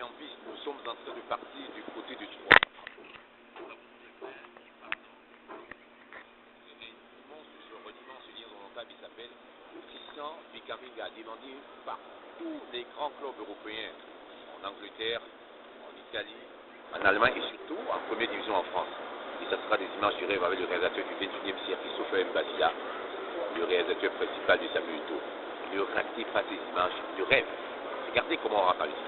en piste, nous sommes en train de partir du côté du 3. Un immense lien remontable, il s'appelle Christian Bikaminga, demandé par tous les grands clubs européens, en Angleterre, en Italie, en Allemagne et surtout en première division en France. Et ça sera des images du rêve avec le réalisateur du 21e siècle, Christopher Mbazila, le réalisateur principal de Samuel Eto'o. Ne ratez pas ces images de rêve. Regardez comment on rappelle ici.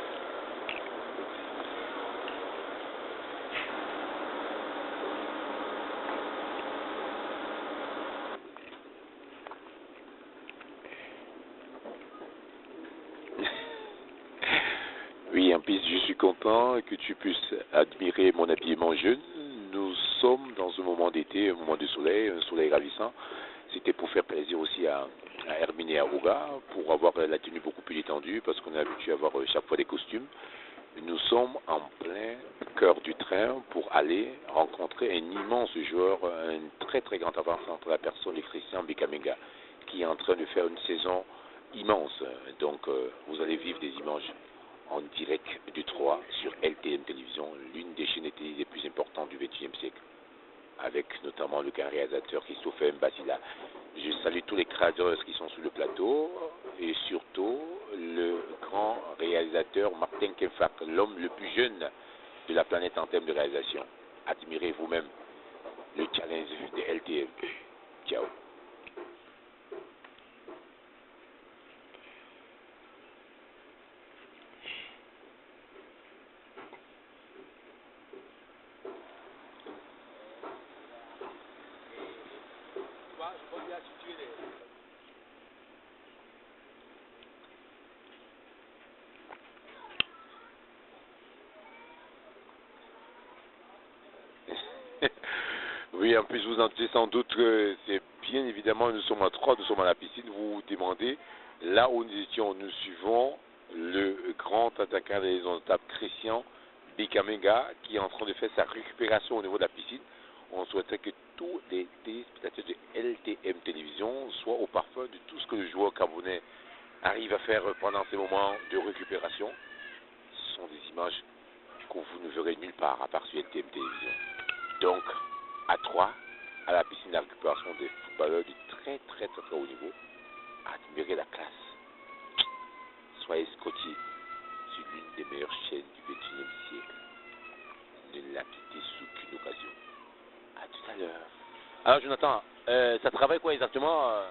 Oui, en piste, je suis content que tu puisses admirer mon habillement jeune. Nous sommes dans un moment d'été, un moment de soleil, un soleil ravissant. C'était pour faire plaisir aussi à Hermine et à Ruga, pour avoir la tenue beaucoup plus détendue, parce qu'on est habitué à avoir chaque fois des costumes. Nous sommes en plein cœur du train pour aller rencontrer un immense joueur, une très très grande avance entre la personne de Christian Bikaminga, qui est en train de faire une saison immense. Donc vous allez vivre des images en direct du 3 sur LTM Télévision, l'une des chaînes télé les plus importantes du XXe siècle, avec notamment le grand réalisateur Christopher Mbazila. Je salue tous les créateurs qui sont sur le plateau et surtout le grand réalisateur Martin Kempfak, l'homme le plus jeune de la planète en termes de réalisation. Admirez vous-même le challenge de LTM. Ciao. Oui, en plus, vous en dites sans doute que c'est bien évidemment, nous sommes à 3, nous sommes à la piscine. Vous vous demandez, là où nous étions, nous suivons le grand attaquant des tables Christian Bikaminga qui est en train de faire sa récupération au niveau de la piscine. On souhaiterait que tous les téléspectateurs de LTM Télévision soient au parfum de tout ce que le joueur camerounais arrive à faire pendant ces moments de récupération. Ce sont des images que vous ne verrez nulle part à part sur LTM Télévision. Donc, à 3, à la piscine de récupération des footballeurs de très très très très haut niveau, admirez la classe. Soyez scotchés sur l'une des meilleures chaînes du XXIe siècle. Ne la quittez sous aucune occasion. À tout à l'heure. Alors Jonathan, ça travaille quoi exactement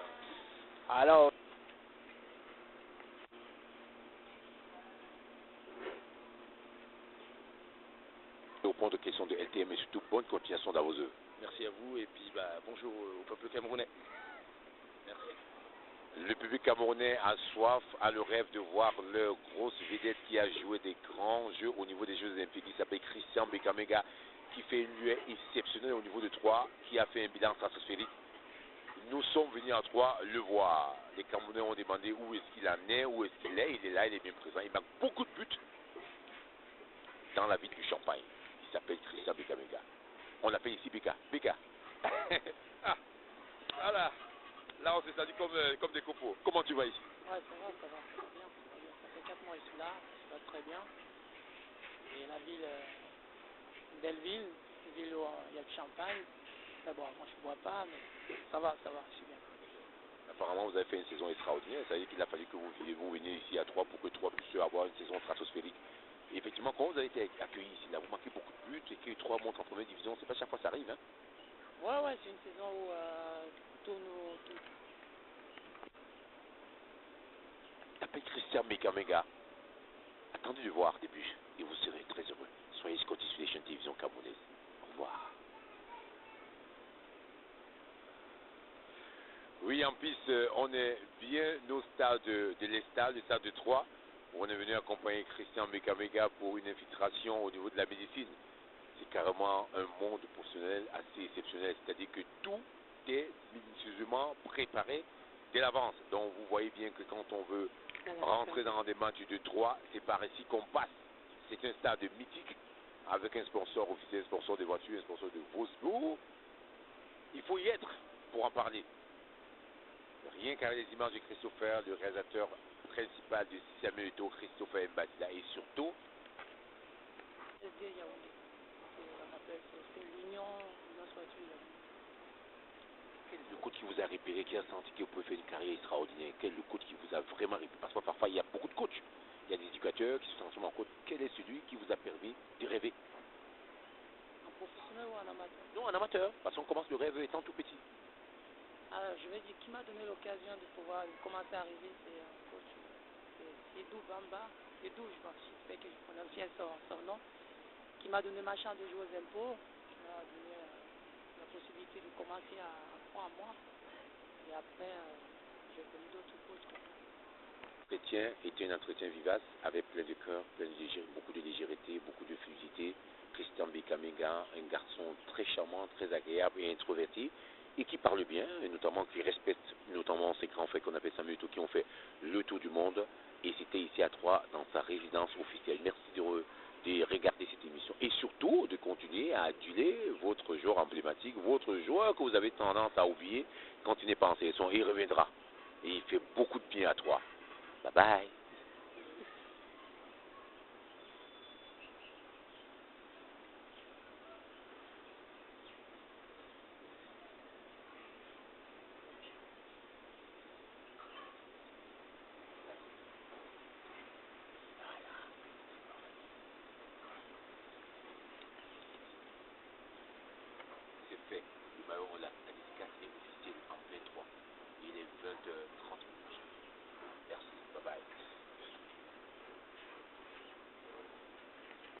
Alors, au point de question de LTM et surtout bonne continuation dans vos œuvres. Merci à vous et puis bonjour au peuple camerounais. Merci. Le public camerounais a soif, a le rêve de voir leur grosse vedette qui a joué des grands jeux au niveau des Jeux Olympiques. Il s'appelle Christian Bikaminga, qui fait une lueur exceptionnelle au niveau de 3, qui a fait un bilan stratosphérique. Nous sommes venus à 3 le voir. Les Camerounais ont demandé où est-ce qu'il en est, où est-ce qu'il est. Il est là, il est bien présent. Il marque beaucoup de buts dans la ville du Champagne. Il s'appelle Christian Bikaminga. On l'appelle ici Bika. Bika. Ah, voilà. Là, on s'est senti comme des copeaux. Comment tu vas ici? ouais, ça va bien, ça va bien. Ça fait 4 mois que je suis là, ça va très bien. Et la ville, une belle ville, une ville où il y a du champagne. Mais bon, moi je ne bois pas, mais ça va, je suis bien. Apparemment, vous avez fait une saison extraordinaire. Ça veut dire qu'il a fallu que vous veniez ici à 3 pour que 3 puisse avoir une saison stratosphérique. Et effectivement, quand vous avez été accueilli ici, là, vous marquez beaucoup de buts et que 3 montent en première division, c'est pas chaque fois que ça arrive. Hein? Ouais, c'est une saison où tout. Appelez Christian Bikaminga. Attendez de voir début et vous serez très heureux. Soyez scotchés sur les chaînes de télévision camerounaises. Au revoir. Oui, en piste, on est bien au stade de l'Estade, le stade de 3. On est venu accompagner Christian Bikaminga pour une infiltration au niveau de la médecine. C'est carrément un monde professionnel assez exceptionnel. C'est-à-dire que tout est minutieusement préparé dès l'avance. Donc vous voyez bien que quand on veut rentrer dans des matchs de 3, c'est par ici qu'on passe. C'est un stade mythique avec un sponsor officiel, un sponsor de voitures, un sponsor de Vosbo. Il faut y être pour en parler. Rien qu'avec les images de Christopher, le réalisateur principal de Samuel Eto'o, Christopher Mbazila, et surtout SD Yaoundé. On appelle c'est l'Union Sportive Yaoundé. Quel est le coach qui vous a repéré, qui a senti que vous pouvez faire une carrière extraordinaire? Quel est le coach qui vous a vraiment repéré? Parce que parfois, il y a beaucoup de coachs. Il y a des éducateurs qui se transforment en coach. Quel est celui qui vous a permis de rêver? En professionnel ou en amateur? Non, en amateur. Parce qu'on commence le rêve étant tout petit. Alors, je vais dire, qui m'a donné l'occasion de pouvoir commencer à rêver, c'est un coach, c'est Edou Bamba. Edou, je pense, j'espère que je prononce bien son nom, qui m'a donné ma chance de jouer aux impôts, qui m'a donné la possibilité de commencer à apprendre à moi. Et après, j'ai connu d'autres coachs. L'entretien était un entretien vivace, avec plein de cœur, beaucoup de légèreté, beaucoup de fluidité. Christian Bikamenga, un garçon très charmant, très agréable et introverti, et qui parle bien, et notamment qui respecte notamment ces grands frères qu'on appelle Samuel qui ont fait le tour du monde. Et c'était ici à Troyes, dans sa résidence officielle. Merci de regarder cette émission et surtout de continuer à aduler votre joueur emblématique, votre joueur que vous avez tendance à oublier quand il n'est pas en sélection. Il reviendra. Et il fait beaucoup de bien à Troyes. Bye bye.